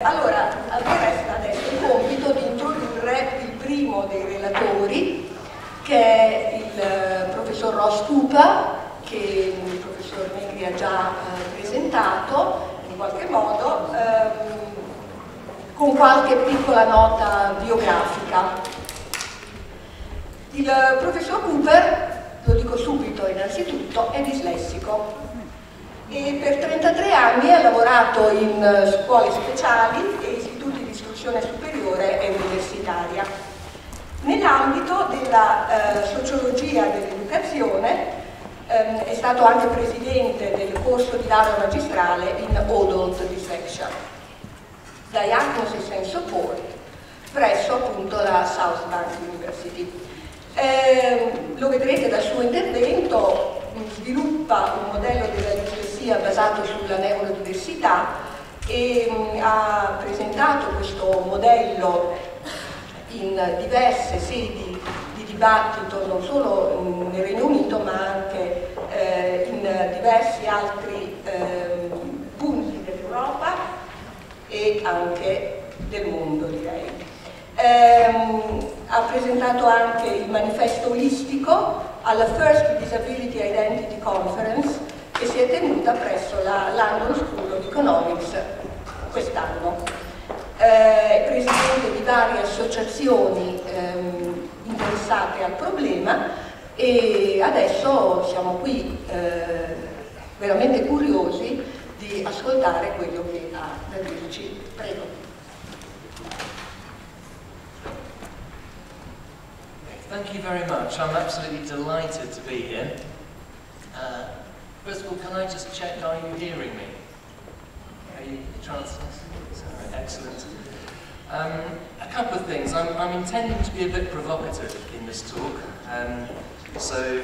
Allora, a me resta adesso il compito di introdurre il primo dei relatori, che è il professor Ross Cooper, che il professor Negri ha già presentato in qualche modo, con qualche piccola nota biografica. Il professor Cooper, lo dico subito innanzitutto, è dislessico e per 33 anni ha lavorato in scuole speciali e istituti di istruzione superiore e universitaria. Nell'ambito della sociologia dell'educazione è stato anche presidente del corso di laurea magistrale in Adult Dyslexia, Diagnosis and Support, presso appunto la South Bank University. Lo vedrete dal suo intervento, sviluppa un modello della dislessia basato sulla neurodiversità e ha presentato questo modello in diverse sedi di dibattito, non solo nel Regno Unito ma anche in diversi altri punti dell'Europa e anche del mondo, direi. Ha presentato anche il manifesto olistico alla First Disability Identity Conference che si è tenuta presso la London School of Economics quest'anno. È presidente di varie associazioni interessate al problema e adesso siamo qui veramente curiosi di ascoltare quello che ha da dirci. Prego. Thank you very much. I'm absolutely delighted to be here. First of all, can I just check, are you hearing me? Are you translating? Excellent. A couple of things. I'm intending to be a bit provocative in this talk, so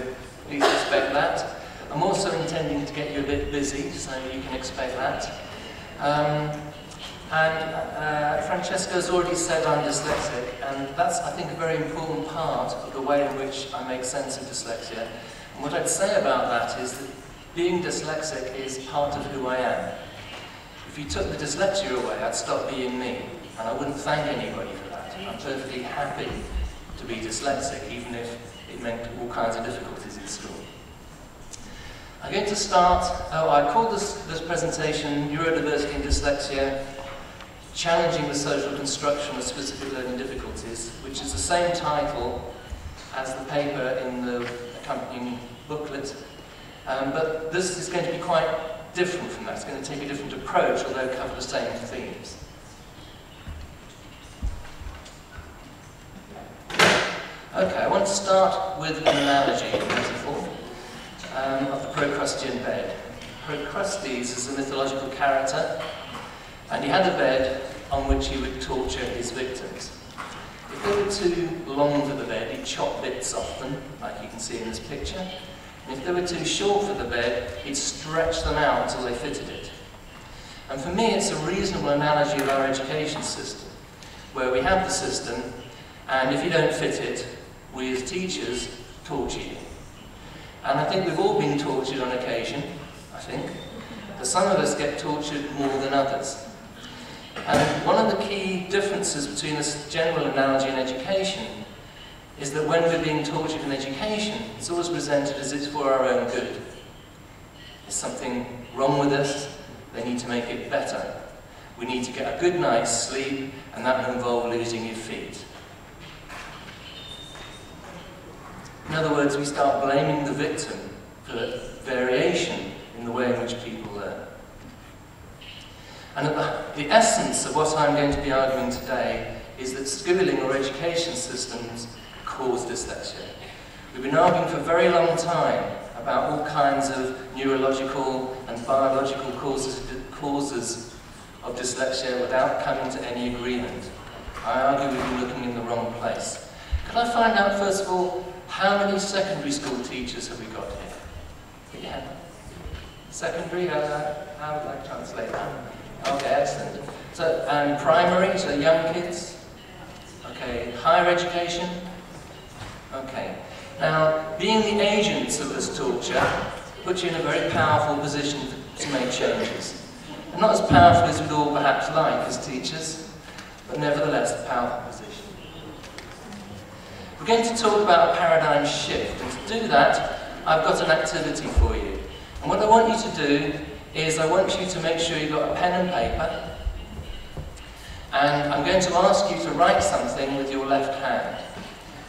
please expect that. I'm also intending to get you a bit busy, so you can expect that. Francesca's already said I'm dyslexic, and that's, I think, a very important part of the way in which I make sense of dyslexia. And what I'd say about that is that being dyslexic is part of who I am. If you took the dyslexia away, I'd stop being me, and I wouldn't thank anybody for that. I'm perfectly happy to be dyslexic, even if it meant all kinds of difficulties in school. I'm going to start, I called this presentation Neurodiversity and Dyslexia, Challenging the Social Construction of Specific Learning Difficulties, which is the same title as the paper in the accompanying booklet. But this is going to be quite different from that. It's going to take a different approach, although cover the same themes. Okay, I want to start with an analogy, a metaphor, of the Procrustean bed. Procrustes is a mythological character, and he had a bed on which he would torture his victims. If they were too long for the bed, he'd chop bits off them, like you can see in this picture. And if they were too short for the bed, he'd stretch them out until they fitted it. And for me, it's a reasonable analogy of our education system, where we have the system, and if you don't fit it, we as teachers torture you. And I think we've all been tortured on occasion, I think. But some of us get tortured more than others. And one of the key differences between this general analogy and education is that when we're being tortured in education, it's always presented as it's for our own good. There's something wrong with us, they need to make it better. We need to get a good night's sleep, and that will involve losing your feet. In other words, we start blaming the victim for variation in the way in which people learn. And the essence of what I'm going to be arguing today is that schooling or education systems cause dyslexia. We've been arguing for a very long time about all kinds of neurological and biological causes of dyslexia without coming to any agreement. I argue we've been looking in the wrong place. Could I find out, first of all, how many secondary school teachers have we got here? Yeah. Secondary, how would I translate that? Okay, excellent. So, and primary, so young kids. Okay, higher education. Okay. Now, being the agents of this torture puts you in a very powerful position to make changes. and not as powerful as we'd all perhaps like as teachers, but nevertheless a powerful position. We're going to talk about a paradigm shift, and to do that, I've got an activity for you. And what I want you to do is I want you to make sure you've got a pen and paper, and I'm going to ask you to write something with your left hand.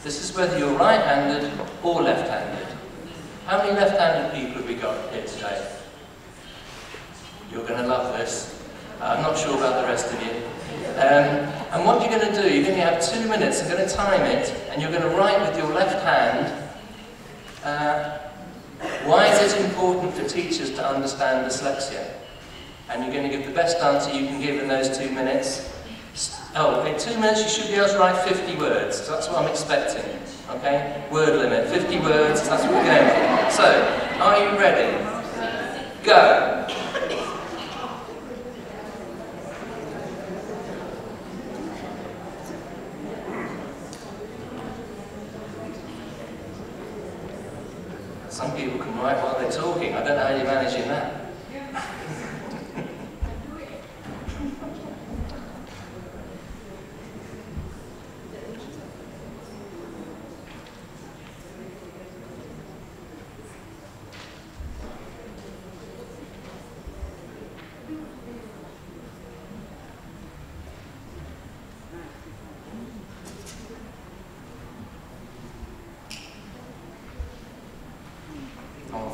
This is whether you're right-handed or left-handed. How many left-handed people have we got here today? You're going to love this. I'm not sure about the rest of you. And what you're going to do, you're going to have 2 minutes, I'm going to time it, and you're going to write with your left hand, why is it important for teachers to understand dyslexia? And you're going to give the best answer you can give in those 2 minutes. Oh, in 2 minutes you should be able to write 50 words, so that's what I'm expecting, okay? Word limit, 50 words, that's what we're going for. So, are you ready? Go! Some people can write while they're talking, I don't know how you're managing that.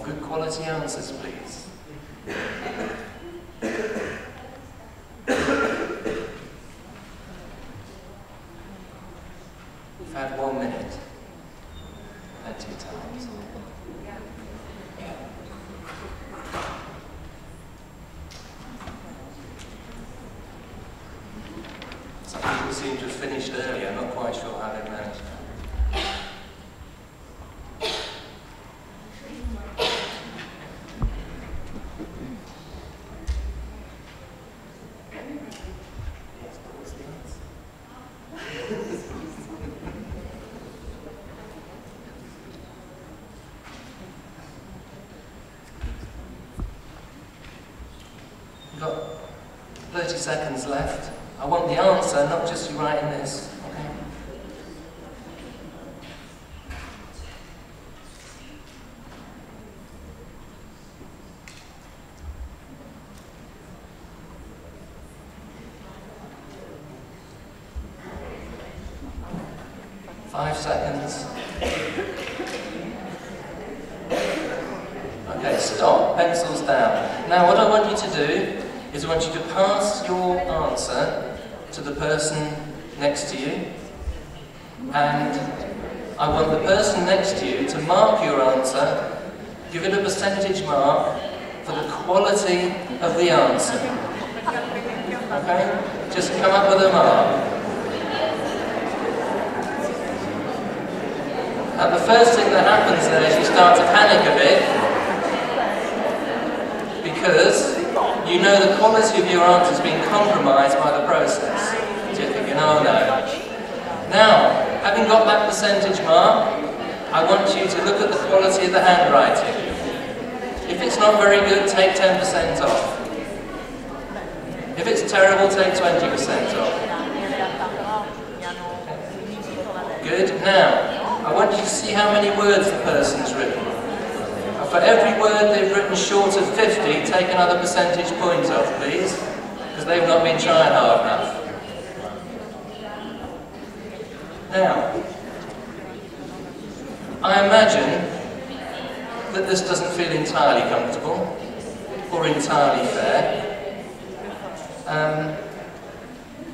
Good quality answers, please. You've had 1 minute. Plenty of time. Some people seem to have finished early. I'm not quite sure how they managed that. We've got 30 seconds left. I want the answer, not just you writing this. Okay? Five seconds. Okay, stop. Pencils down. Now what I want you to do is I want you to pass your answer to the person next to you, and I want the person next to you to mark your answer, give it a percentage mark for the quality of the answer. Okay? Just come up with a mark. And the first thing that happens there is you start to panic a bit, because you know the quality of your answer has been compromised by the process. So you're thinking, oh no. Now, having got that percentage mark, I want you to look at the quality of the handwriting. If it's not very good, take 10% off. If it's terrible, take 20% off. Good. Now, I want you to see how many words the person's written. For every word they've written short of 50, take another percentage point off, please, because they've not been trying hard enough. Now, I imagine that this doesn't feel entirely comfortable or entirely fair.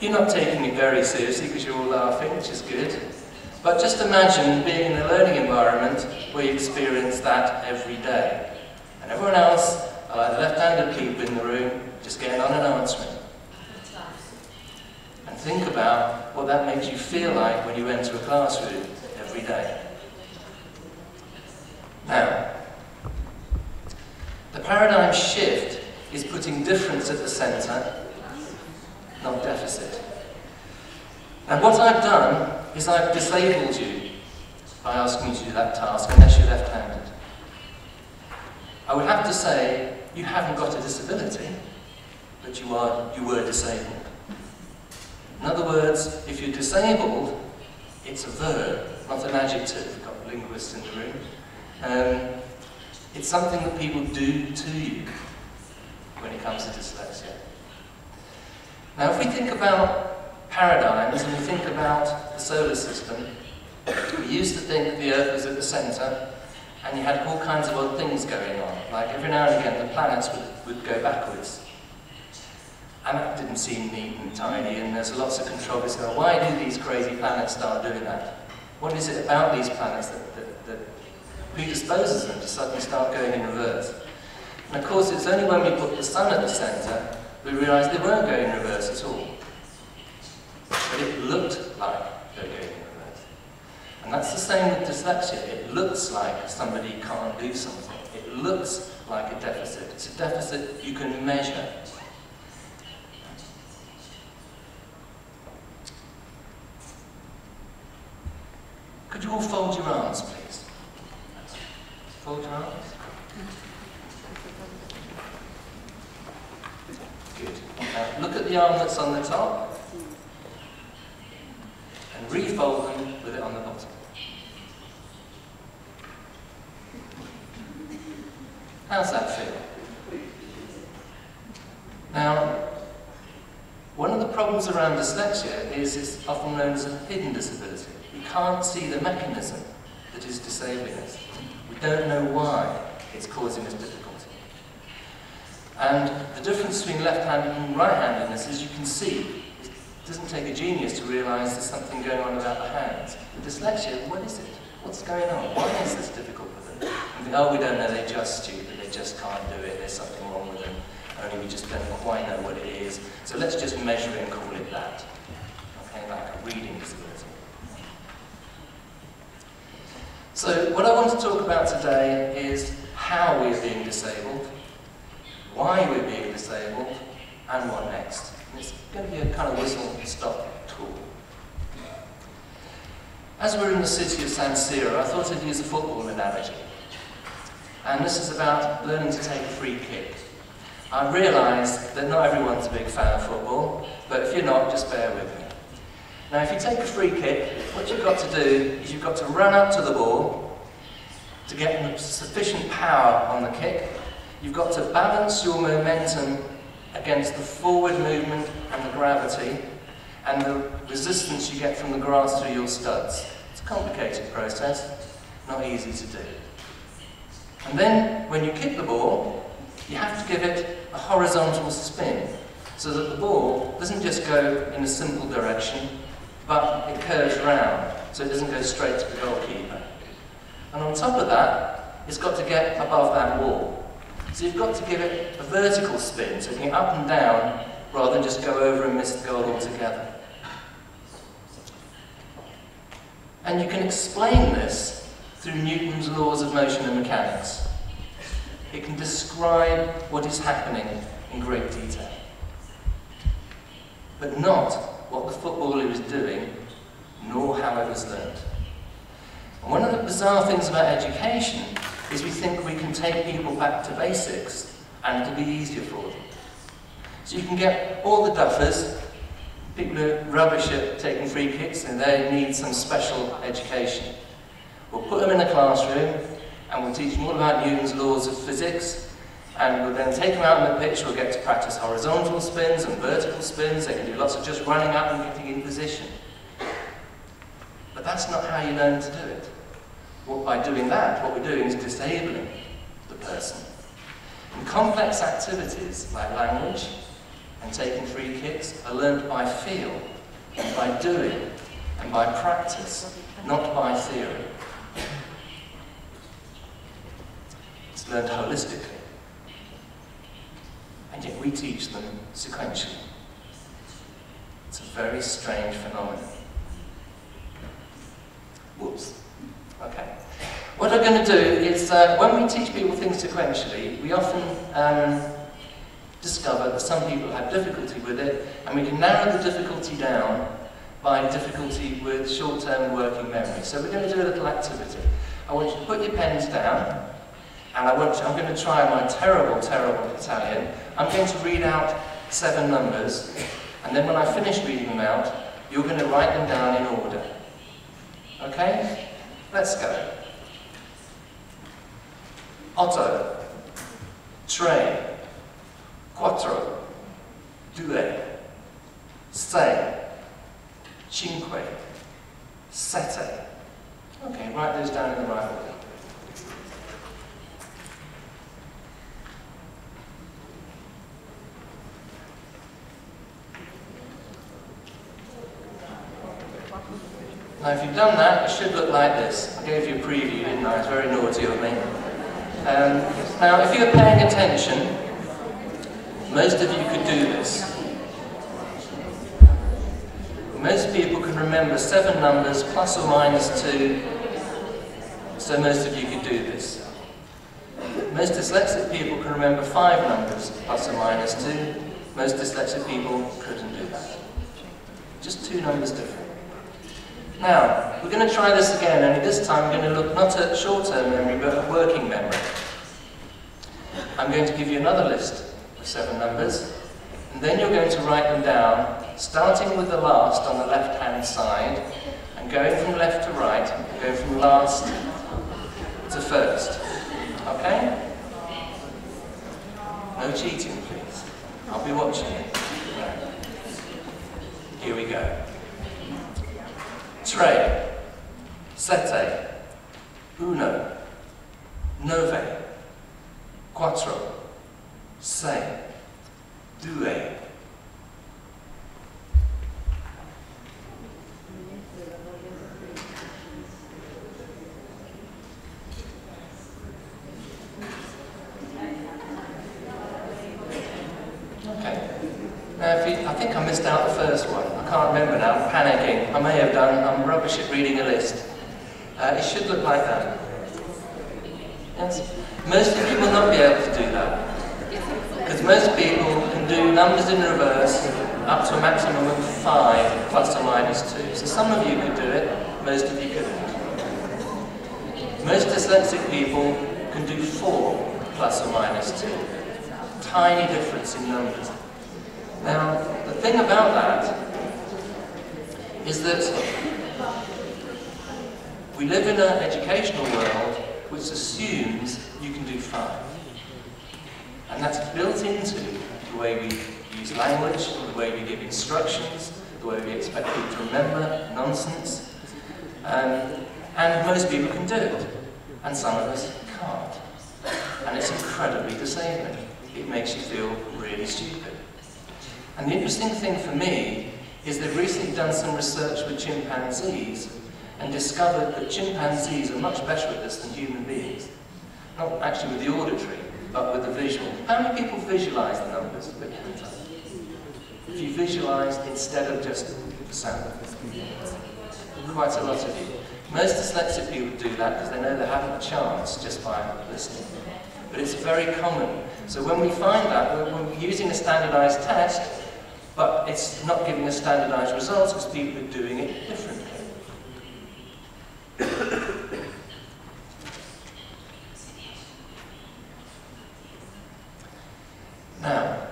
You're not taking it very seriously because you're all laughing, which is good. But just imagine being in a learning environment where you experience that every day. And everyone else are the left-handed people in the room just getting on and answering. And think about what that makes you feel like when you enter a classroom every day. Now, the paradigm shift is putting difference at the centre, not deficit. And what I've done is I've disabled you by asking you to do that task unless you're that you were disabled. In other words, if you're disabled, it's a verb, not an adjective. We've got linguists in the room. It's something that people do to you when it comes to dyslexia. Now, if we think about paradigms and we think about the solar system, we used to think the Earth was at the centre and you had all kinds of odd things going on. Like every now and again the planets would go backwards. And that didn't seem neat and tidy, and there's lots of controversy about why do these crazy planets start doing that? What is it about these planets that predisposes them to suddenly start going in reverse? And of course it's only when we put the sun at the centre we realised they weren't going in reverse at all. But it looked like they were going in reverse. And that's the same with dyslexia. It looks like somebody can't do something. It looks like a deficit. It's a deficit you can measure. Could you all fold your arms, please? Fold your arms. Good. Now, look at the arm that's on the top and refold them with it on the bottom. How's that feel? Now, one of the problems around dyslexia is it's often known as a hidden disability. We can't see the mechanism that is disabling us. We don't know why it's causing us difficulty. And the difference between left-handed and right-handedness is you can see. It doesn't take a genius to realise there's something going on about the hands. The dyslexia, what is it? What's going on? Why is this difficult for them? And think, oh, we don't know, they're just stupid, they just can't do it, there's something wrong with them, only we just don't quite know what it is. So let's just measure it and call it that. Okay, like a reading disability. So what I want to talk about today is how we're being disabled, why we're being disabled, and what next. And it's going to be a kind of whistle-stop tour. As we're in the city of San Siro, I thought I'd use a football analogy. And this is about learning to take a free kick. I realise that not everyone's a big fan of football, but if you're not, just bear with me. Now, if you take a free kick, what you've got to do is you've got to run up to the ball to get sufficient power on the kick. You've got to balance your momentum against the forward movement and the gravity and the resistance you get from the grass through your studs. It's a complicated process, not easy to do. And then, when you kick the ball, you have to give it a horizontal spin so that the ball doesn't just go in a simple direction, but it curves round, so it doesn't go straight to the goalkeeper. And on top of that, it's got to get above that wall. So you've got to give it a vertical spin, so it can go up and down, rather than just go over and miss the goal altogether. And you can explain this through Newton's laws of motion and mechanics. It can describe what is happening in great detail, but not what the footballer is doing, nor how it was learned. And one of the bizarre things about education is we think we can take people back to basics and it'll be easier for them. So you can get all the duffers, people who are rubbish at taking free kicks and they need some special education. We'll put them in a classroom and we'll teach them all about Newton's laws of physics, and we'll then take them out on the pitch. We'll get to practice horizontal spins and vertical spins. They can do lots of just running up and getting in position. But that's not how you learn to do it. By doing that, what we're doing is disabling the person. And complex activities like language and taking free kicks are learned by feel, and by doing, and by practice, not by theory. It's learned holistically. And yet we teach them sequentially. It's a very strange phenomenon. Whoops. Okay. What I'm going to do is, when we teach people things sequentially, we often discover that some people have difficulty with it, and we can narrow the difficulty down by difficulty with short-term working memory. So we're going to do a little activity. I want you to put your pens down, and I'm going to try my terrible, terrible Italian. I'm going to read out 7 numbers, and then when I finish reading them out, you're going to write them down in order. Okay? Let's go. Otto, tre, quattro, due, sei, cinque, sette. Okay, write those down in the right order. Now if you've done that, it should look like this. I gave you a preview, didn't I? It's very naughty of me. Now if you're paying attention, most of you could do this. Most people can remember 7 numbers plus or minus 2, so most of you could do this. Most dyslexic people can remember 5 numbers plus or minus 2. Most dyslexic people couldn't do that. Just 2 numbers different. Now, we're going to try this again, only this time we're going to look not at short-term memory, but at working memory. I'm going to give you another list of 7 numbers, and then you're going to write them down, starting with the last on the left-hand side, and going from left to right, going from last to first. Okay? No cheating, please. I'll be watching you. Here we go. Tre, sette, uno, nove, quattro, sei, due. Okay. Now, I think I missed out the first one. I can't remember now. I'm panicking. I may have done. I'm rubbish at reading a list. It should look like that. Yes. Most of you will not be able to do that. Because most people can do numbers in reverse up to a maximum of 5 plus or minus 2. So some of you could do it, most of you couldn't. Most dyslexic people can do 4 plus or minus 2. Tiny difference in numbers. Now, the thing about that is that we live in an educational world which assumes you can do 5. And that's built into the way we use language, the way we give instructions, the way we expect people to remember nonsense. And most people can do it. And some of us can't. And it's incredibly disabling. It makes you feel really stupid. And the interesting thing for me is they've recently done some research with chimpanzees and discovered that chimpanzees are much better at this than human beings. Not actually with the auditory, but with the visual. How many people visualize the numbers? If you visualize instead of just the sound. Quite a lot of you. Most dyslexic people do that because they know they haven't a chance just by listening. But it's very common. So when we find that, we're using a standardized test, but it's not giving us standardized results because people are doing it differently. Now,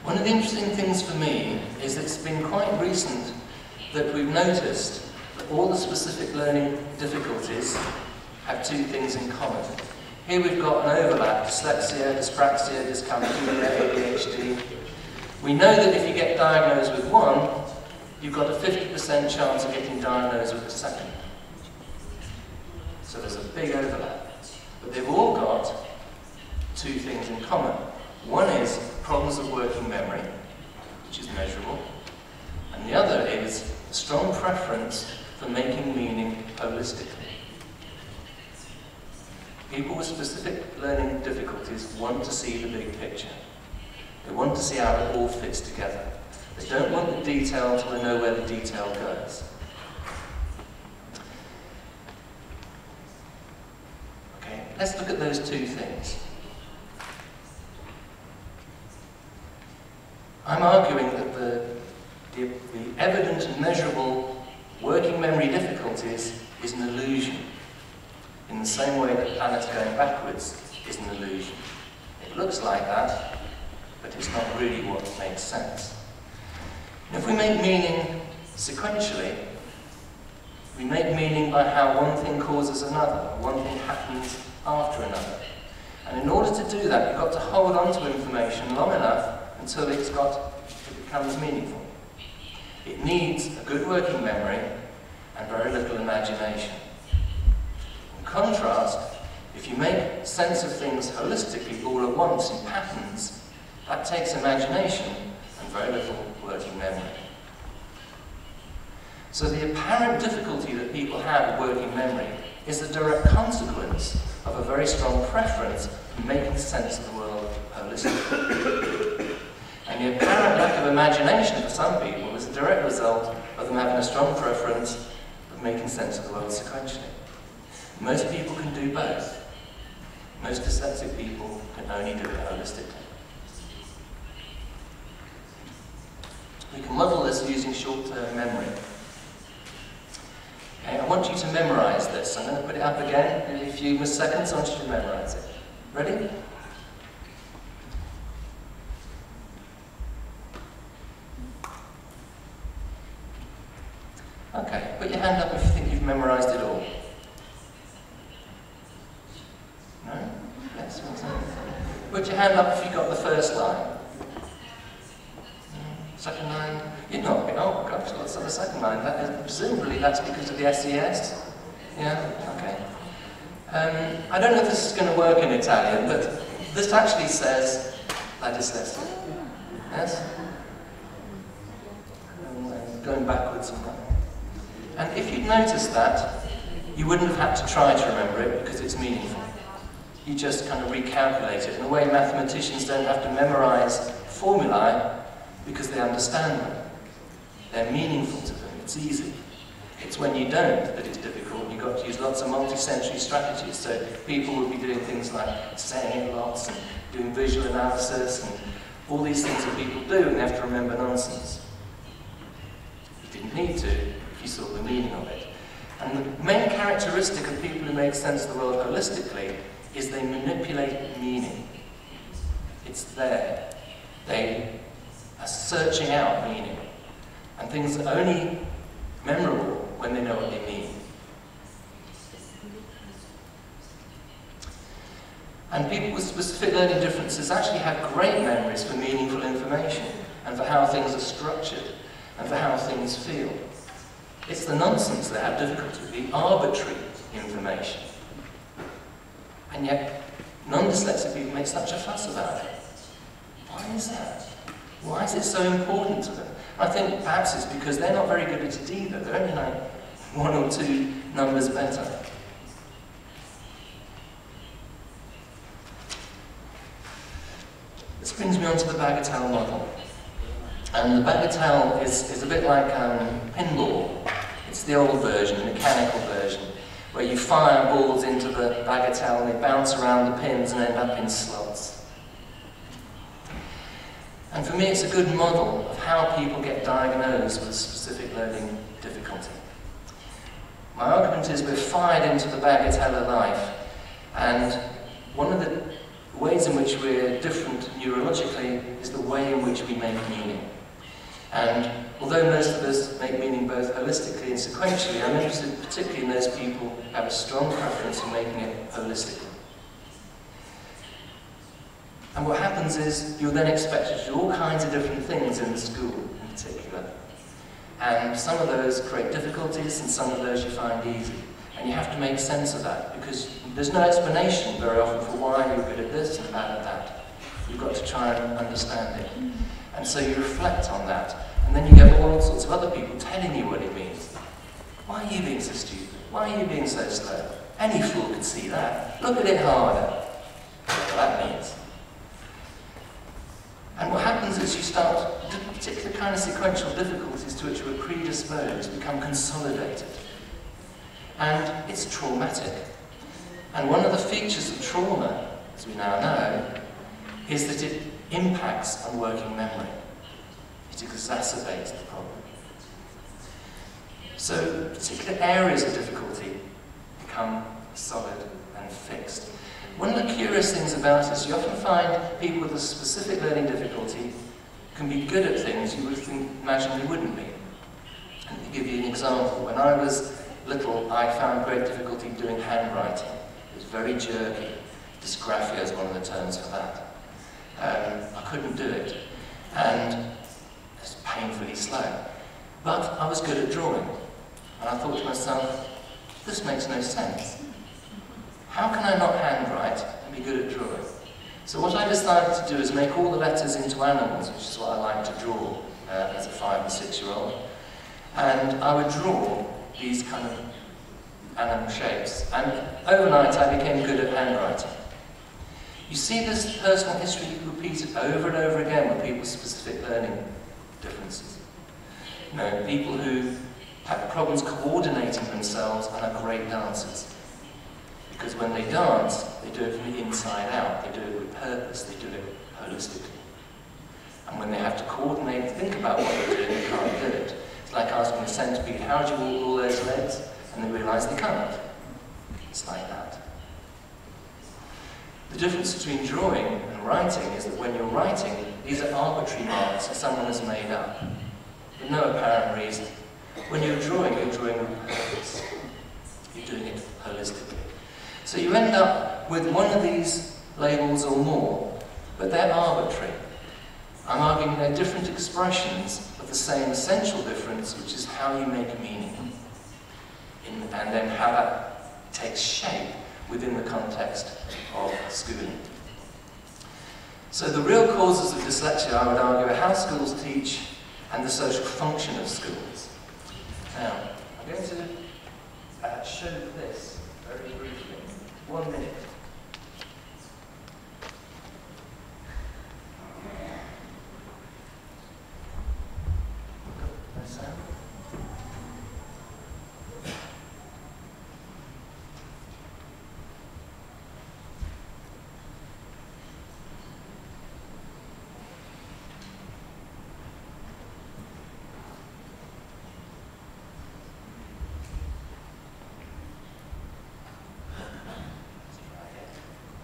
one of the interesting things for me is that it's been quite recent that we've noticed that all the specific learning difficulties have 2 things in common. Here we've got an overlap: dyslexia, dyspraxia, dyscalculia, ADHD. We know that if you get diagnosed with one, you've got a 50% chance of getting diagnosed with the second. So there's a big overlap. But they've all got 2 things in common. One is problems of working memory, which is measurable. And the other is a strong preference for making meaning holistically. People with specific learning difficulties want to see the big picture. They want to see how it all fits together. They don't want the detail until they know where the detail goes. Okay, let's look at those 2 things. I'm arguing that the evident and measurable working memory difficulties is an illusion, in the same way that planets going backwards is an illusion. It looks like that, but it's not really what makes sense. And if we make meaning sequentially, we make meaning by how one thing causes another, one thing happens after another. And in order to do that, you've got to hold on to information long enough until it becomes meaningful. It needs a good working memory and very little imagination. In contrast, if you make sense of things holistically all at once in patterns, that takes imagination and very little working memory. So the apparent difficulty that people have with working memory is a direct consequence of a very strong preference in making sense of the world holistically. And the apparent lack of imagination for some people is a direct result of them having a strong preference of making sense of the world sequentially. Most people can do both. Most dyslexic people can only do it holistically. We can model this using short-term memory. Okay, I want you to memorize this. I'm going to put it up again in a few seconds. I want you to memorize it. Ready? Okay, put your hand up if you think you've memorized it all. No? Yes? Put your hand up if you got the first line. Second line? You're not. Oh gosh, what's on the second line? Presumably that's because of the SES. Yeah? Okay. I don't know if this is going to work in Italian, but this actually says la dislessia. Yes? Going backwards and that. And if you'd noticed that, you wouldn't have had to try to remember it because it's meaningful. You just kind of recalculate it in a way mathematicians don't have to memorize formulae because they understand them. They're meaningful to them. It's easy. It's when you don't that it's difficult. You've got to use lots of multi-sensory strategies. So people will be doing things like saying it lots and doing visual analysis and all these things that people do, and they have to remember nonsense. You didn't need to if you saw the meaning of it. And the main characteristic of people who make sense of the world holistically is they manipulate meaning. It's there. They are searching out meaning. And things are only memorable when they know what they mean. And people with specific learning differences actually have great memories for meaningful information and for how things are structured and for how things feel. It's the nonsense they have difficulty, the arbitrary information. And yet, non-dyslexic people make such a fuss about it. Why is that? Why is it so important to them? I think perhaps it's because they're not very good at it either. They're only like 1 or 2 numbers better. This brings me on to the bagatelle model. And the bagatelle is a bit like pinball. It's the old version, the mechanical version, where you fire balls into the bagatelle and they bounce around the pins and end up in slots. And for me, it's a good model of how people get diagnosed with a specific learning difficulty. My argument is we're fired into the bagatelle of life, and one of the ways in which we're different neurologically is the way in which we make meaning. And although most of us make meaning both holistically and sequentially, I'm interested particularly in those people who have a strong preference in making it holistically. And what happens is you're then expected to do all kinds of different things in the school in particular. And some of those create difficulties and some of those you find easy. And you have to make sense of that because there's no explanation very often for why you're good at this and bad at that. You've got to try and understand it. And so you reflect on that. And then you get all sorts of other people telling you what it means. Why are you being so stupid? Why are you being so slow? Any fool could see that. Look at it harder. What that means. And what happens is you start, the particular kind of sequential difficulties to which we're predisposed become consolidated. And it's traumatic. And one of the features of trauma, as we now know, is that it impacts on working memory. It exacerbates the problem. So particular areas of difficulty become solid and fixed. One of the curious things about it is you often find people with a specific learning difficulty can be good at things you would imagine they wouldn't be. And to give you an example, when I was little, I found great difficulty doing handwriting. It was very jerky. Dysgraphia is one of the terms for that. I couldn't do it, and it's painfully slow. But I was good at drawing, and I thought to myself, this makes no sense. How can I not handwrite and be good at drawing? So what I decided to do is make all the letters into animals, which is what I like to draw as a 5- and 6-year-old. And I would draw these kind of animal shapes. And overnight I became good at handwriting. You see this personal history repeated over and over again with people's specific learning differences. You know, people who have problems coordinating themselves and are great dancers. Because when they dance, they do it from the inside out. They do it with purpose. They do it holistically. And when they have to coordinate and think about what they're doing, they can't do it. It's like asking a centipede, how do you walk all those legs? And they realise they can't. It's like that. The difference between drawing and writing is that when you're writing, these are arbitrary marks that someone has made up, for no apparent reason. When you're drawing with purpose. You're doing it holistically. So you end up with one of these labels or more, but they're arbitrary. I'm arguing they're different expressions of the same essential difference, which is how you make meaning, and then how that takes shape within the context of schooling. So the real causes of dyslexia, I would argue, are how schools teach and the social function of schools. Now, I'm going to show this very briefly. 1 minute. No sound.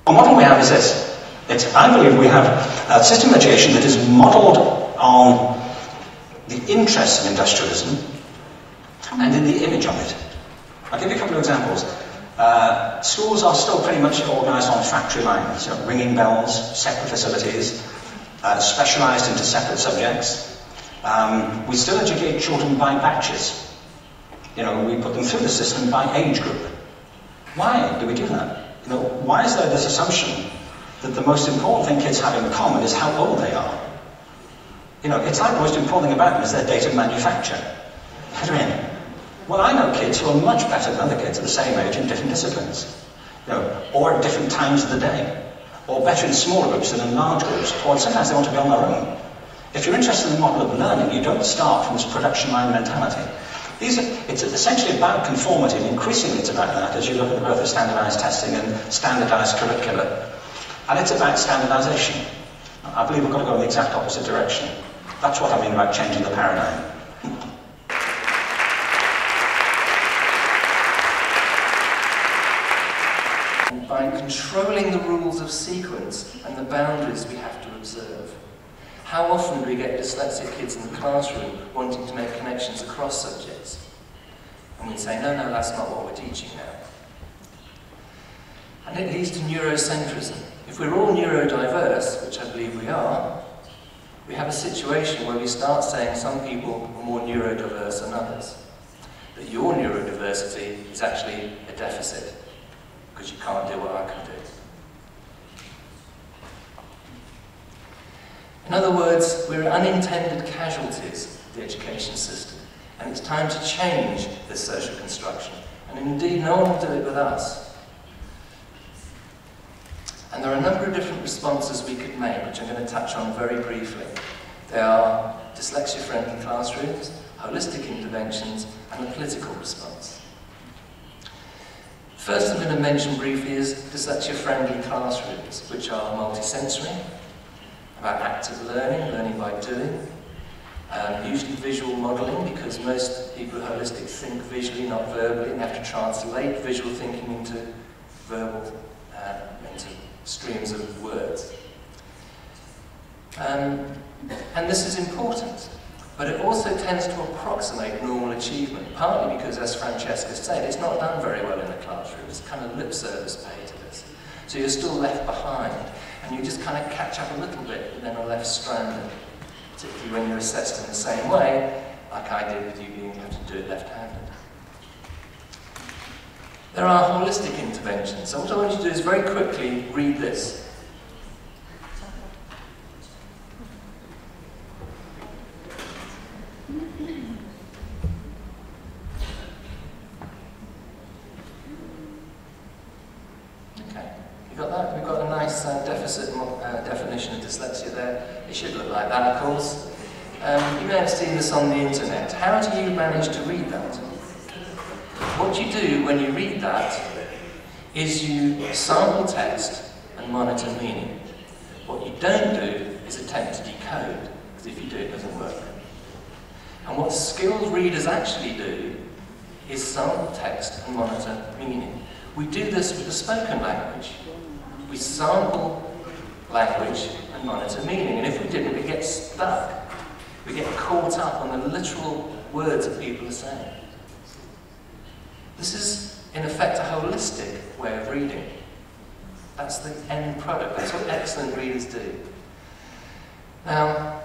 The model we have is this. I believe we have a system of education that is modelled on the interests of industrialism and in the image of it. I'll give you a couple of examples. Schools are still pretty much organised on factory lines, you know, ringing bells, separate facilities, specialised into separate subjects. We still educate children by batches. You know, we put them through the system by age group. Why do we do that? You know, why is there this assumption that the most important thing kids have in common is how old they are? You know, it's like the most important thing about them is their date of manufacture. What do you mean? Well, I know kids who are much better than other kids at the same age in different disciplines, you know, or at different times of the day, or better in smaller groups than in large groups, or sometimes they want to be on their own. If you're interested in the model of learning, you don't start from this production line mentality. It's essentially about conformity, and increasingly it's about that as you look at the growth of standardised testing and standardised curricula. And it's about standardisation. I believe we've got to go in the exact opposite direction. That's what I mean about changing the paradigm. By controlling the rules of sequence and the boundaries we have to observe. How often do we get dyslexic kids in the classroom wanting to make connections across subjects? And we say, no, that's not what we're teaching now. And it leads to neurocentrism. If we're all neurodiverse, which I believe we are, we have a situation where we start saying some people are more neurodiverse than others. That your neurodiversity is actually a deficit, because you can't do what I can do. In other words, we're unintended casualties of the education system, and it's time to change this social construction. And indeed, no one will do it with us. And there are a number of different responses we could make, which I'm going to touch on very briefly. There are dyslexia-friendly classrooms, holistic interventions, and a political response. First I'm going to mention briefly is dyslexia-friendly classrooms, which are multisensory, about active learning, learning by doing, usually visual modelling, because most people who are holistic think visually, not verbally, and have to translate visual thinking into verbal, into streams of words. And this is important, but it also tends to approximate normal achievement, partly because, as Francesca said, it's not done very well in the classroom. It's kind of lip service paid to this. So you're still left behind, and you just kind of catch up a little bit, and then are left stranded, particularly when you're assessed in the same way, like I did with you being able to do it left-handed. There are holistic interventions, so what I want you to do is very quickly read this. We've got a nice definition of dyslexia there. It should look like that, of course. You may have seen this on the internet. How do you manage to read that? What you do when you read that is you sample text and monitor meaning. What you don't do is attempt to decode, because if you do, it doesn't work. And what skilled readers actually do is sample text and monitor meaning. We do this with the spoken language. We sample language and monitor meaning, and if we didn't, we get stuck. We get caught up on the literal words that people are saying. This is, in effect, a holistic way of reading. That's the end product. That's what excellent readers do. Now,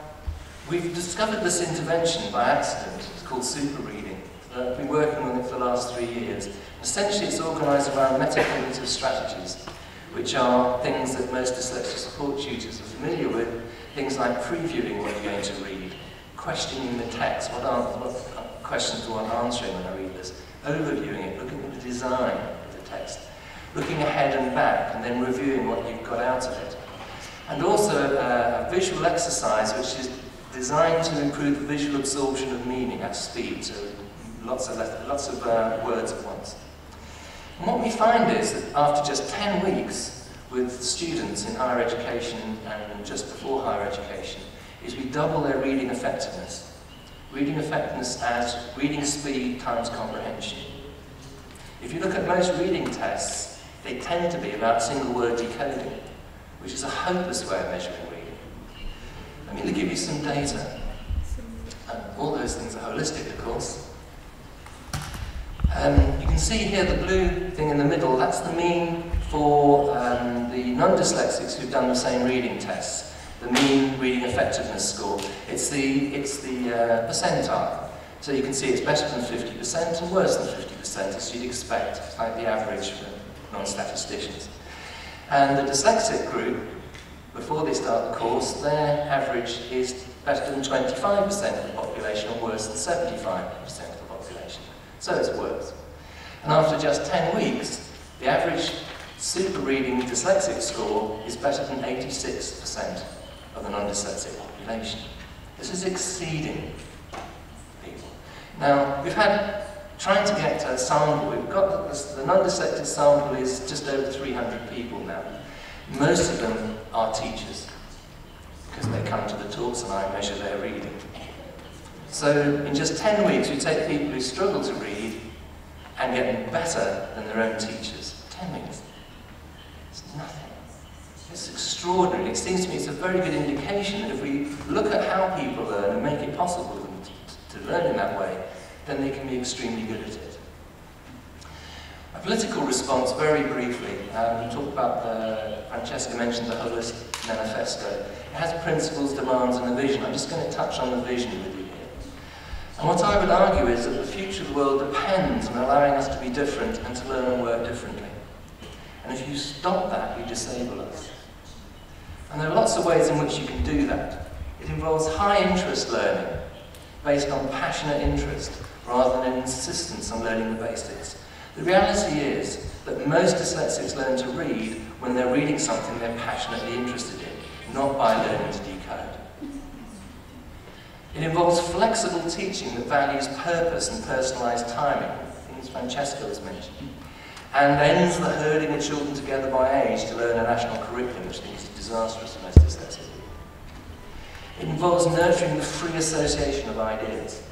we've discovered this intervention by accident. It's called super reading. I've been working on it for the last 3 years. Essentially, it's organised around metacognitive strategies, which are things that most dyslexia support tutors are familiar with, things like previewing what you're going to read, questioning the text, what questions do I want answering when I read this, overviewing it, looking at the design of the text, looking ahead and back, and then reviewing what you've got out of it. And also a visual exercise which is designed to improve the visual absorption of meaning at speed, so lots of words at once. And what we find is that after just 10 weeks with students in higher education and just before higher education, is we double their reading effectiveness. Reading effectiveness as reading speed times comprehension. If you look at most reading tests, they tend to be about single word decoding, which is a hopeless way of measuring reading. I'm going to give you some data. All those things are holistic, of course. You can see here the blue thing in the middle, that's the mean for the non-dyslexics who've done the same reading tests, the mean reading effectiveness score. It's the percentile. So you can see it's better than 50% and worse than 50%, as you'd expect, like the average for non-statisticians. And the dyslexic group, before they start the course, their average is better than 25% of the population and worse than 75% of the population. So it's worse. And after just 10 weeks, the average super reading dyslexic score is better than 86% of the non-dyslexic population. This is exceeding people. Now, we've had, trying to get a sample, we've got the non-dyslexic sample is just over 300 people now. Most of them are teachers, because they come to the talks and I measure their reading. So in just 10 weeks, we take people who struggle to read and get them better than their own teachers. 10 weeks. It's nothing. It's extraordinary. It seems to me it's a very good indication that if we look at how people learn and make it possible for them to learn in that way, then they can be extremely good at it. A political response, very briefly. We talked about Francesca mentioned the holistic manifesto. It has principles, demands, and a vision. I'm just going to touch on the vision with you here. And what I would argue is that the future of the world depends on allowing us to be different and to learn and work differently. And if you stop that, you disable us. And there are lots of ways in which you can do that. It involves high interest learning, based on passionate interest, rather than an insistence on learning the basics. The reality is that most dyslexics learn to read when they're reading something they're passionately interested in, not by learning to decode. It involves flexible teaching that values purpose and personalised timing, things Francesca was mentioning, and ends the herding of children together by age to learn a national curriculum, which is disastrous for most dyslexics. It involves nurturing the free association of ideas.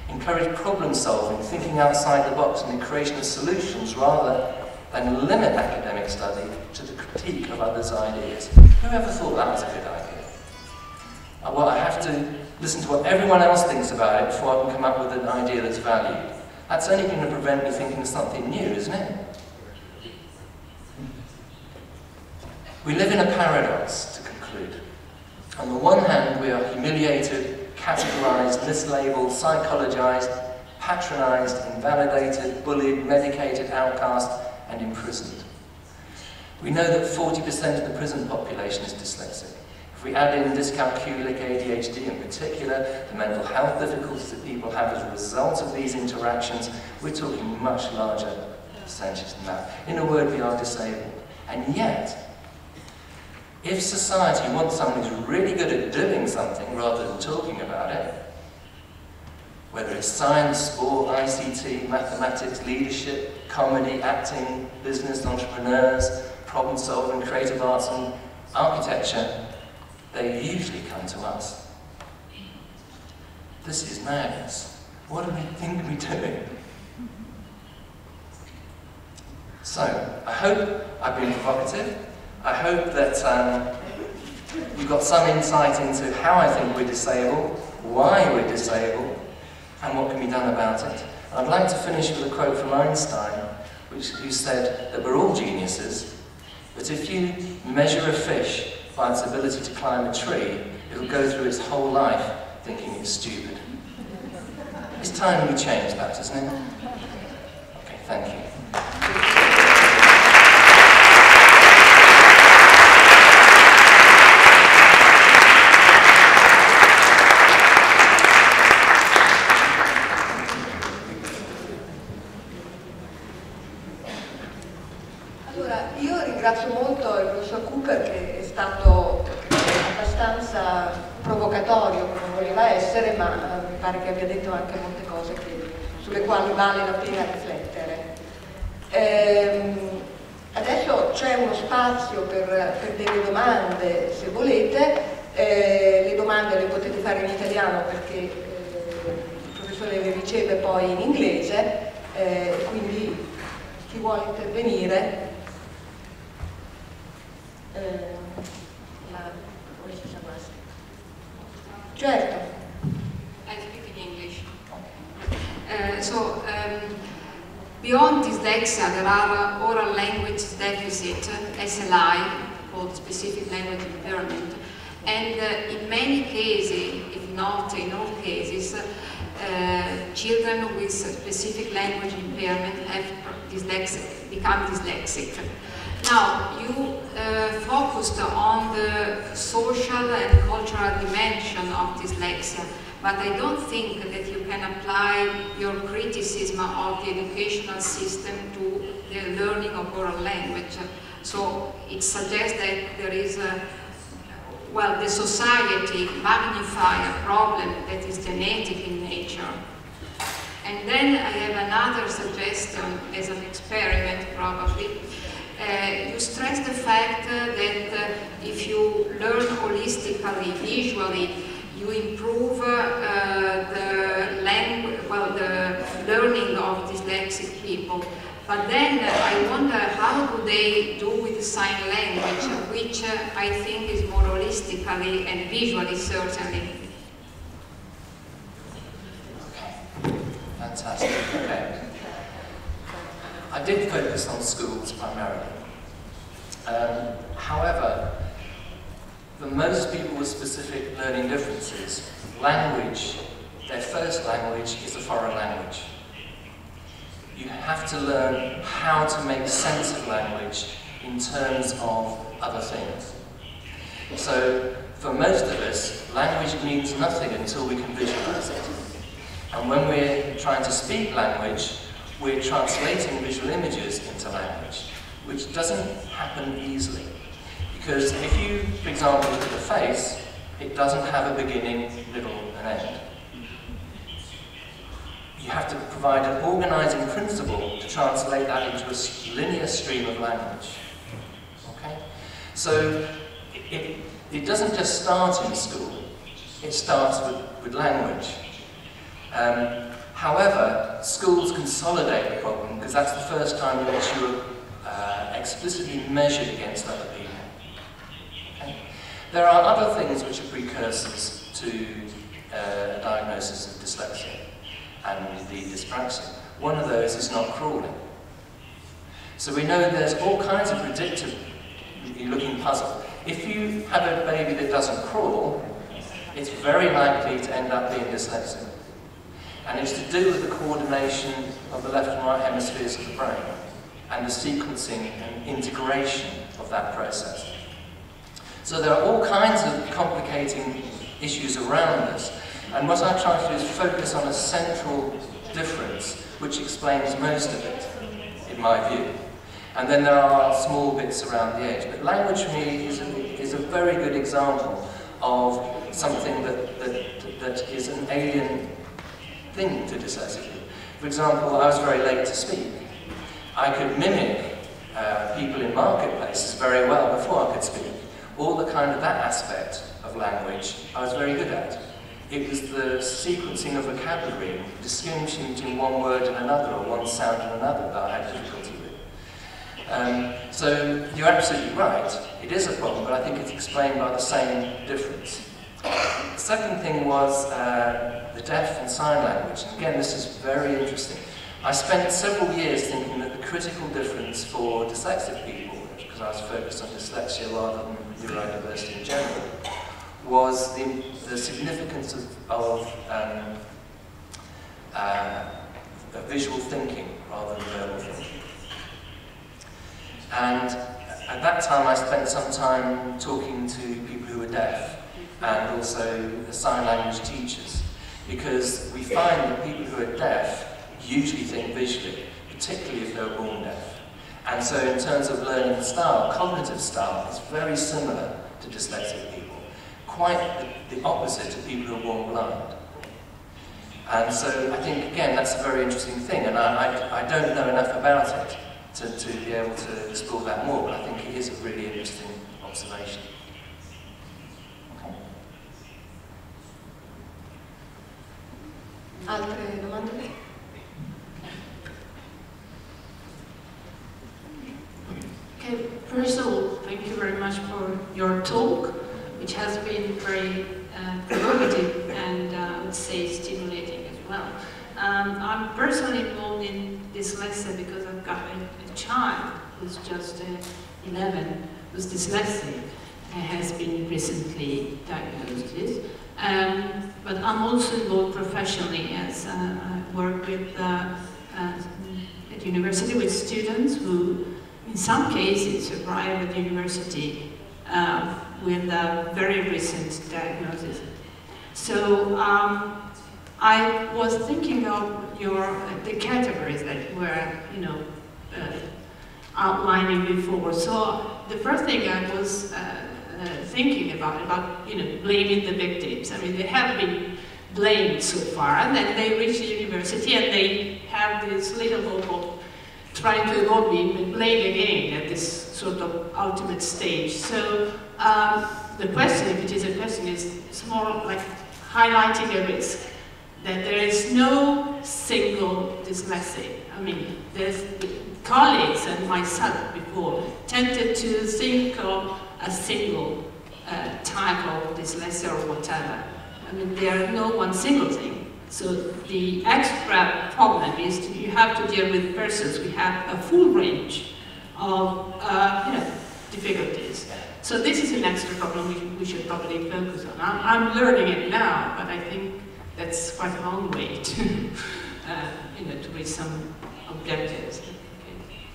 Encourage problem solving, thinking outside the box and the creation of solutions rather than limit academic study to the critique of others' ideas. Who ever thought that was a good idea? Well, I have to listen to what everyone else thinks about it before I can come up with an idea that's valued. That's only going to prevent me thinking of something new, isn't it? We live in a paradox, to conclude. On the one hand, we are humiliated, categorized, mislabeled, psychologized, patronized, invalidated, bullied, medicated, outcast, and imprisoned. We know that 40% of the prison population is dyslexic. If we add in dyscalculic ADHD in particular, the mental health difficulties that people have as a result of these interactions, we're talking much larger percentages than that. In a word, we are disabled. And yet, if society wants someone who's really good at doing something rather than talking about it, whether it's science, sport, ICT, mathematics, leadership, comedy, acting, business, entrepreneurs, problem solving, creative arts and architecture, they usually come to us. This is madness. What do we think we're doing? So, I hope I've been provocative. I hope that you've got some insight into how I think we're disabled, why we're disabled, and what can be done about it. I'd like to finish with a quote from Einstein, who said that we're all geniuses, but if you measure a fish by its ability to climb a tree, it'll go through its whole life thinking it's stupid. It's time we change that, isn't it? Okay, thank you. Ringrazio molto il professor Cooper, che è stato abbastanza provocatorio come voleva essere, ma mi pare che abbia detto anche molte cose sulle quali vale la pena riflettere. Adesso c'è uno spazio per delle domande, se volete. Le domande le potete fare in italiano perché il professore le riceve poi in inglese, quindi chi vuole intervenire. Certo. I speak in English. Beyond dyslexia, there are oral language deficit, SLI, called specific language impairment, and in many cases, if not in all cases, children with specific language impairment have become dyslexic. Now, you focused on the social and cultural dimension of dyslexia, but I don't think that you can apply your criticism of the educational system to the learning of oral language. So it suggests that there is the society magnify a problem that is genetic in nature. And then I have another suggestion as an experiment, probably. You stress the fact that if you learn holistically, visually, you improve the learning of dyslexic people. But then I wonder, how do they do with sign language, which I think is more holistically and visually certainly. Okay, fantastic. Okay. I did focus on schools primarily. However, for most people with specific learning differences, language, their first language is a foreign language. You have to learn how to make sense of language in terms of other things. So, for most of us, language means nothing until we can visualize it. And when we're trying to speak language, we're translating visual images into language, which doesn't happen easily. Because if you, for example, look at the face, it doesn't have a beginning, middle, and end. You have to provide an organizing principle to translate that into a linear stream of language. Okay? So it doesn't just start in school, it starts with language. However, schools consolidate the problem because that's the first time you issue explicitly measured against other people. Okay? There are other things which are precursors to a diagnosis of dyslexia and the dyspraxia. One of those is not crawling. So we know there's all kinds of predictive looking puzzle. If you have a baby that doesn't crawl, it's very likely to end up being dyslexic. And it's to do with the coordination of the left and right hemispheres of the brain and the sequencing and integration of that process. So there are all kinds of complicating issues around this. And what I try to do is focus on a central difference which explains most of it, in my view. And then there are small bits around the edge. But language for me is a very good example of something that is an alien thing to dyslexia. For example, I was very late to speak. I could mimic people in marketplaces very well before I could speak. All the kind of that aspect of language I was very good at. It was the sequencing of vocabulary, distinguishing between one word and another, or one sound and another, that I had difficulty with. So you're absolutely right, it is a problem, but I think it's explained by the same difference. The second thing was the deaf and sign language. And again, this is very interesting. I spent several years thinking that the critical difference for dyslexic people, because I was focused on dyslexia rather than neurodiversity in general, was the significance of visual thinking rather than verbal thinking. And at that time I spent some time talking to people who were deaf and also the sign language teachers, because we find that people who are deaf usually think visually, particularly if they were born deaf. And so in terms of learning style, cognitive style is very similar to dyslexic people, quite the opposite to people who are born blind. And so I think, again, that's a very interesting thing, and I don't know enough about it to be able to explore that more, but I think it is a really interesting observation. Altre domande? Okay, first of all, thank you very much for your talk, which has been very provocative and I would say stimulating as well. I'm personally involved in dyslexia because I've got a child who's just 11, who's dyslexic, and has been recently diagnosed with. But I'm also involved professionally as I work with at university with students who, in some cases, arrive at the university with a very recent diagnosis. So I was thinking of the categories that you were, outlining before. So the first thing I was thinking about, blaming the victims. I mean, they have been blamed so far, and then they reach the university and they have this little hope of trying to avoid being blamed again at this sort of ultimate stage. So the question, if it is a question, is more like highlighting a risk, that there is no single dyslexic. I mean, there's colleagues and myself before tended to think of a single type of dyslexia or whatever. I mean, there are no one single thing. So the extra problem is that you have to deal with persons who have a full range of difficulties. So this is an extra problem we should probably focus on. I'm learning it now, but I think that's quite a long way to, to reach some objectives.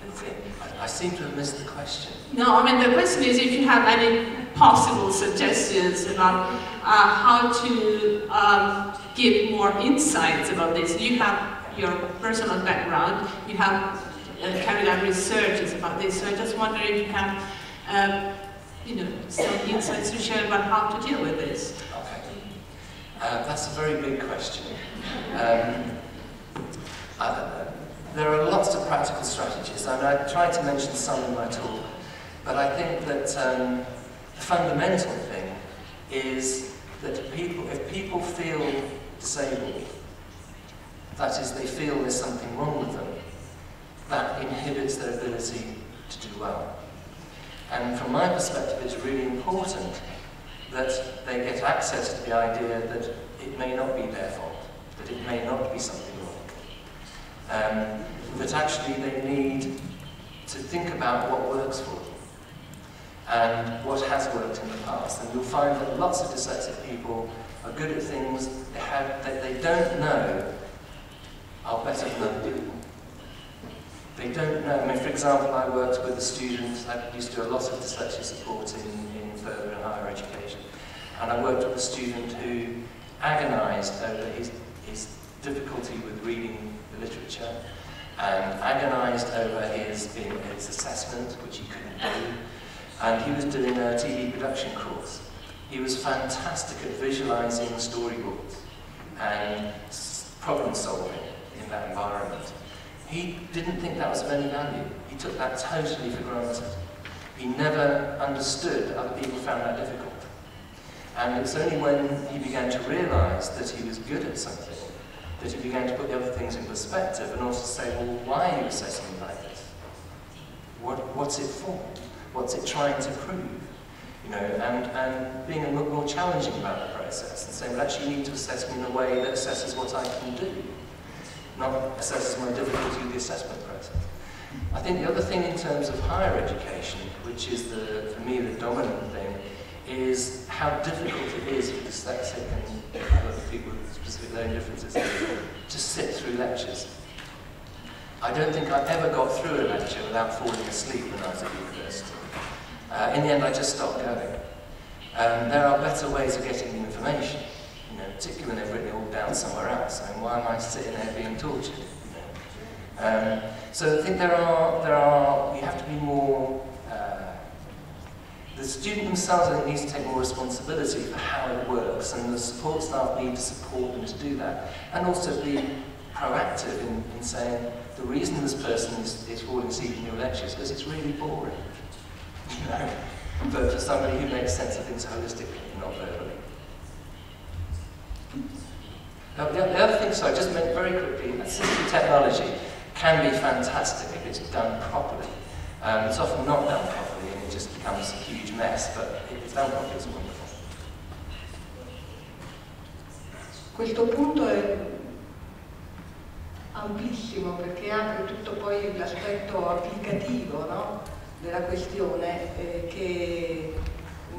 That's it. I seem to have missed the question. No, I mean, the question is if you have any possible suggestions about how to give more insights about this. You have your personal background, you have carried out researches about this, so I just wonder if you have some insights to share about how to deal with this. Okay. That's a very big question. There are lots of practical strategies, and I tried to mention some in my talk, but I think that the fundamental thing is that if people feel disabled, that is, they feel there's something wrong with them, that inhibits their ability to do well. And from my perspective, it's really important that they get access to the idea that it may not be their fault, that it may not be something wrong. That actually they need to think about what works for them and what has worked in the past. And you'll find that lots of dyslexic people are good at things that they don't know are better than other people. They don't know. I mean, for example, I worked with a student, I used to do a lot of dyslexia support in further and higher education, and I worked with a student who agonised over his difficulty with reading the literature, and agonised over his assessment, which he couldn't do, and he was doing a TV production course. He was fantastic at visualising storyboards and problem solving in that environment. He didn't think that was of any value. He took that totally for granted. He never understood other people found that difficult. And it's only when he began to realise that he was good at something that he began to put the other things in perspective and also say, well, why are you assessing me like this? What's it for? What's it trying to prove? You know, and being a lot more challenging about the process and saying, well, actually you need to assess me in a way that assesses what I can do, not assesses my difficulty with the assessment process. I think the other thing in terms of higher education, which is, for me, the dominant thing, is how difficult it is for dyslexic and other people with specific learning differences to sit through lectures. I don't think I ever got through a lecture without falling asleep when I was at university. In the end, I just stopped going. There are better ways of getting the information, you know, particularly when they've written it all down somewhere else. I mean, why am I sitting there being tortured? You know? So I think you have to be more. The student themselves, I think, needs to take more responsibility for how it works, and the support staff need to support them to do that, and also be proactive in saying the reason this person is falling asleep in your lecture is because it's really boring. You know? But for somebody who makes sense of things holistically, not verbally. Now, the other thing, so I just meant very quickly, assistive technology can be fantastic if it's done properly. It's often not done properly and it just becomes a huge mess, but if it's done properly, it's wonderful. Questo punto è amplissimo perché apre tutto poi l'aspetto applicativo, no? Della questione che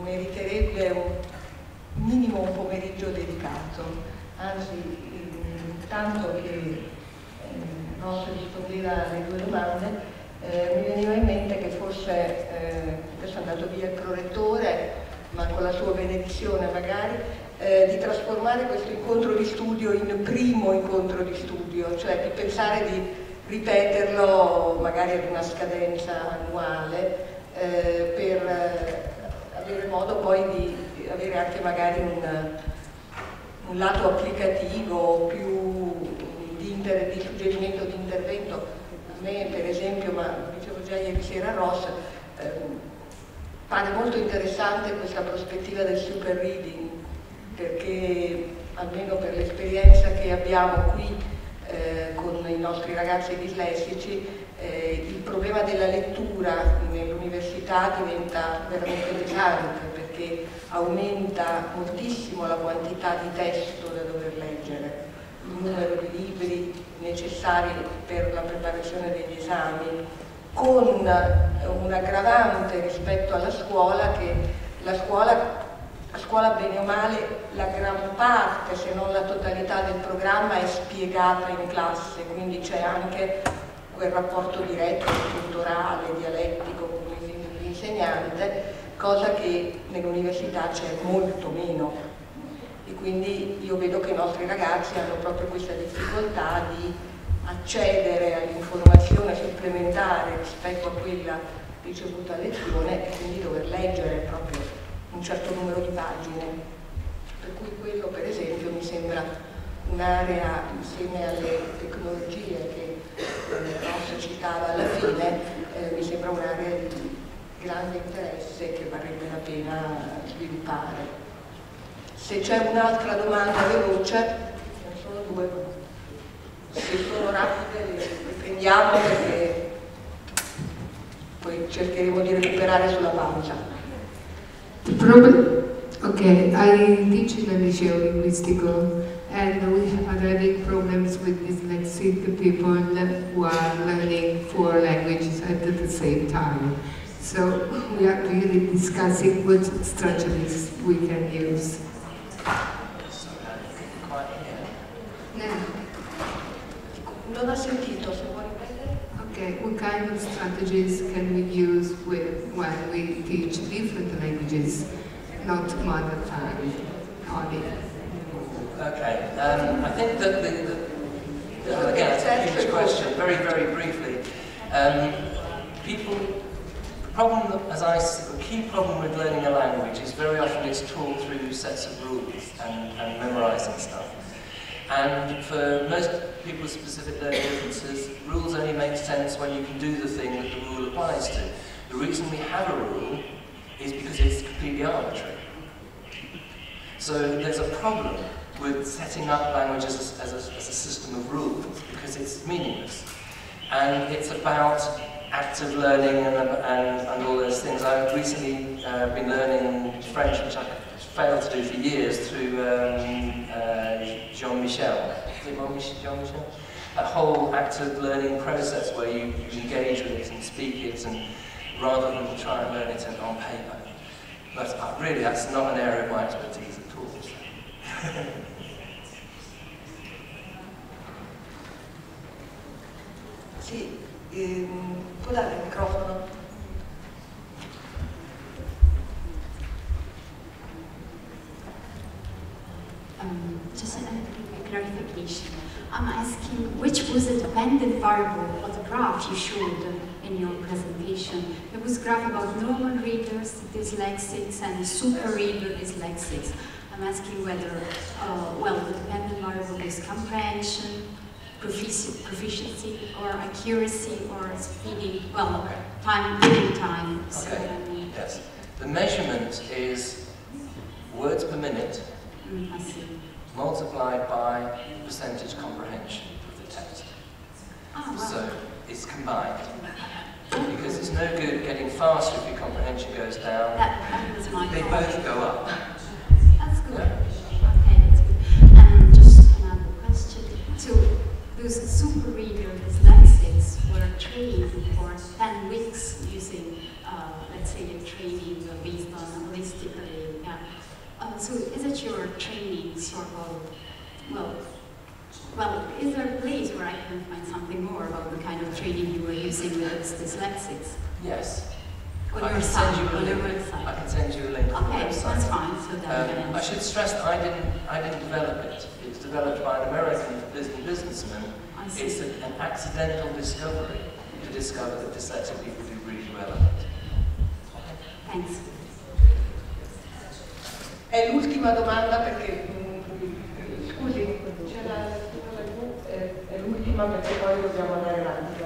meriterebbe un minimo un pomeriggio dedicato, anzi tanto che posso rispondere alle due domande. Mi veniva in mente che forse, adesso è andato via il prorettore, ma con la sua benedizione magari, di trasformare questo incontro di studio in primo incontro di studio, cioè di pensare di ripeterlo magari ad una scadenza annuale per avere modo poi di avere anche magari un lato applicativo più di suggerimento di intervento. A me per esempio, ma lo dicevo già ieri sera a Ross, pare molto interessante questa prospettiva del super reading, perché almeno per l'esperienza che abbiamo qui con i nostri ragazzi dislessici, il problema della lettura nell'università diventa veramente pesante perché aumenta moltissimo la quantità di testo da dover leggere, il numero di libri necessari per la preparazione degli esami, con un aggravante rispetto alla scuola, che la scuola bene o male la gran parte, se non la totalità del programma è spiegata in classe, quindi c'è anche quel rapporto diretto, culturale, dialettico con l'insegnante, cosa che nell'università c'è molto meno. E quindi io vedo che i nostri ragazzi hanno proprio questa difficoltà di accedere all'informazione supplementare rispetto a quella ricevuta a lezione e quindi dover leggere proprio un certo numero di pagine. Per cui quello per esempio mi sembra un'area, insieme alle tecnologie che Ross citava alla fine, mi sembra un'area di grande interesse che varrebbe la pena sviluppare. Se c'è un'altra domanda veloce, ce ne sono due, se sono rapide le prendiamo perché poi cercheremo di recuperare sulla pausa. Okay, I teach in al liceo linguistico, and we are having problems with dyslexic people who are learning 4 languages at the same time. So we are really discussing what strategies we can use. Non ho sentito, se vuoi ripetere. Okay, what kind of strategies can we use when we teach different languages, not mother tongue only? Okay, I think that again, it's a huge question. Very, very briefly, the problem, the key problem with learning a language is very often it's taught through sets of rules and memorising stuff. And for most people with specific learning differences, rules only make sense when you can do the thing that the rule applies to. The reason we have a rule is because it's completely arbitrary. So there's a problem with setting up language as a system of rules because it's meaningless. And it's about active learning and all those things. I've recently been learning French, which I failed to do for years, through Jean-Michel. Is it Jean-Michel? That whole active learning process where you engage with it and speak it, and rather than try and learn it on paper. But really, that's not an area of my expertise at all. Sì, può dare il microfono? Just a clarification. I'm asking which was the dependent variable of the graph you showed in your presentation. There was a graph about normal readers, dyslexics, and super reader dyslexics. I'm asking whether, well, the dependent variable is comprehension, proficiency, or accuracy, or speeding, well, reading time. So, okay. Yes. The measurement is words per minute. I see. Multiplied by percentage comprehension of the text. Oh, wow. So it's combined. Because it's no good getting faster if your comprehension goes down. That was my They both go up. That's good. Yeah. Okay, that's good. And just another question. So those super reader dyslexics were trained for 10 weeks using, let's say, a training based on holistically. So is it your training sort of, well, is there a place where I can find something more about the kind of training you were using with dyslexics? Yes. On your site, on your website. I can send you a link on the Okay, website. that's fine. So then I should stress that I didn't develop it. It was developed by an American businessman. It's an accidental discovery to discover that dyslexic people do really well at it. Thanks. È l'ultima domanda perché, scusi, c'è la è l'ultima perché poi dobbiamo andare avanti.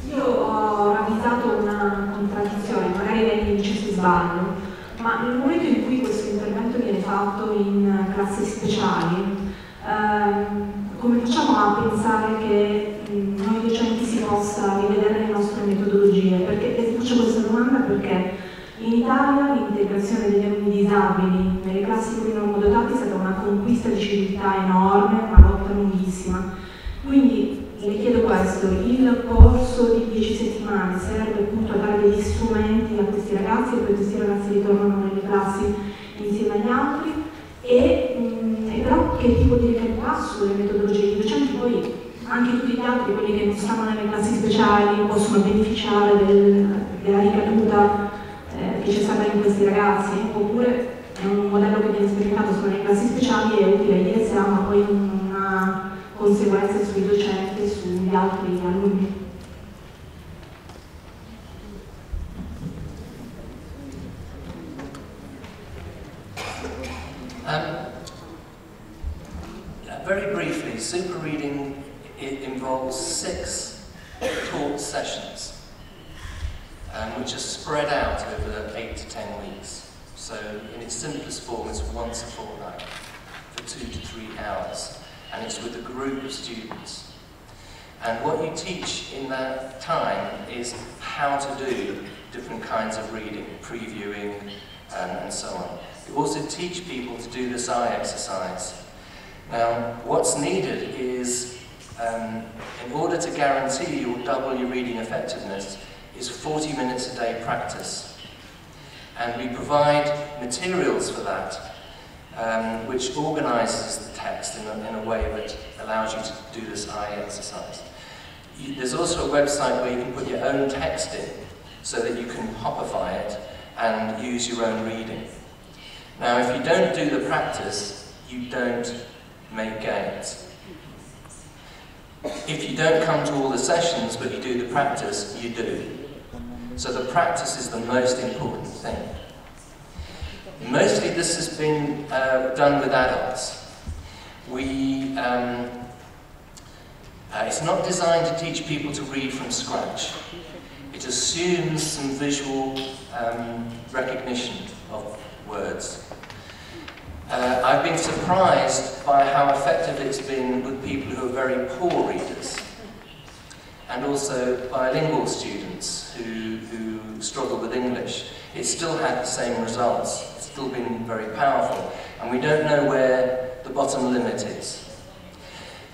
Io ho ravvisato una contraddizione, magari lei mi dice se sbaglio, ma nel momento in cui questo intervento viene fatto in classi speciali, come facciamo a pensare che noi docenti si possa rivedere le nostre metodologie? Perché le faccio questa domanda perché in Italia l'integrazione degli alunni disabili nelle classi con i non modotati è stata una conquista di civiltà enorme, una lotta lunghissima. Quindi le chiedo questo, il corso di 10 settimane serve appunto a dare degli strumenti a questi ragazzi e poi questi ragazzi ritornano nelle classi insieme agli altri e però che tipo di ricaduta sulle metodologie? I docenti poi, anche tutti gli altri, quelli che non stanno nelle classi speciali, possono beneficiare della ricaduta che c'è stata in questi ragazzi, oppure è un modello che viene sperimentato solo nelle classi speciali e è utile ai DSA, ma poi non ha conseguenze sui docenti e sugli altri alunni. Very briefly, super reading involves 6 taught sessions, which are spread out over 8 to 10 weeks. So in its simplest form, it's once a fortnight for 2 to 3 hours, and it's with a group of students. And what you teach in that time is how to do different kinds of reading, previewing, and so on. You also teach people to do this eye exercise. Now, what's needed is, in order to guarantee you'll double your reading effectiveness, is 40 minutes a day practice. And we provide materials for that, which organises the text in a way that allows you to do this eye exercise. There's also a website where you can put your own text in, so that you can hopify it and use your own reading. Now, if you don't do the practice, you don't make gains. If you don't come to all the sessions, but you do the practice, you do. So the practice is the most important thing. Mostly this has been done with adults. It's not designed to teach people to read from scratch. It assumes some visual recognition of words. I've been surprised by how effective it's been with people who are very poor readers, and also bilingual students who struggle with English. It's still had the same results. It's still been very powerful, and we don't know where the bottom limit is.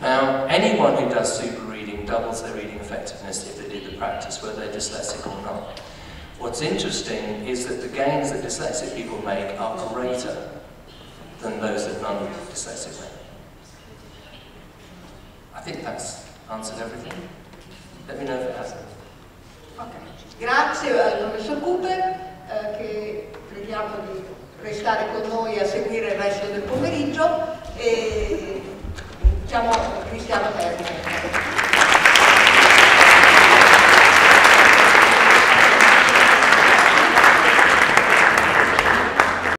Now, anyone who does super reading doubles their reading effectiveness if they did the practice, whether they're dyslexic or not. What's interesting is that the gains that dyslexic people make are greater than those that non-dyslexic make. I think that's answered everything. Let me know if it hasn't. Okay. Grazie al professor Cooper, che preghiamo di restare con noi a seguire il resto del pomeriggio, e diciamo Cristiano termine.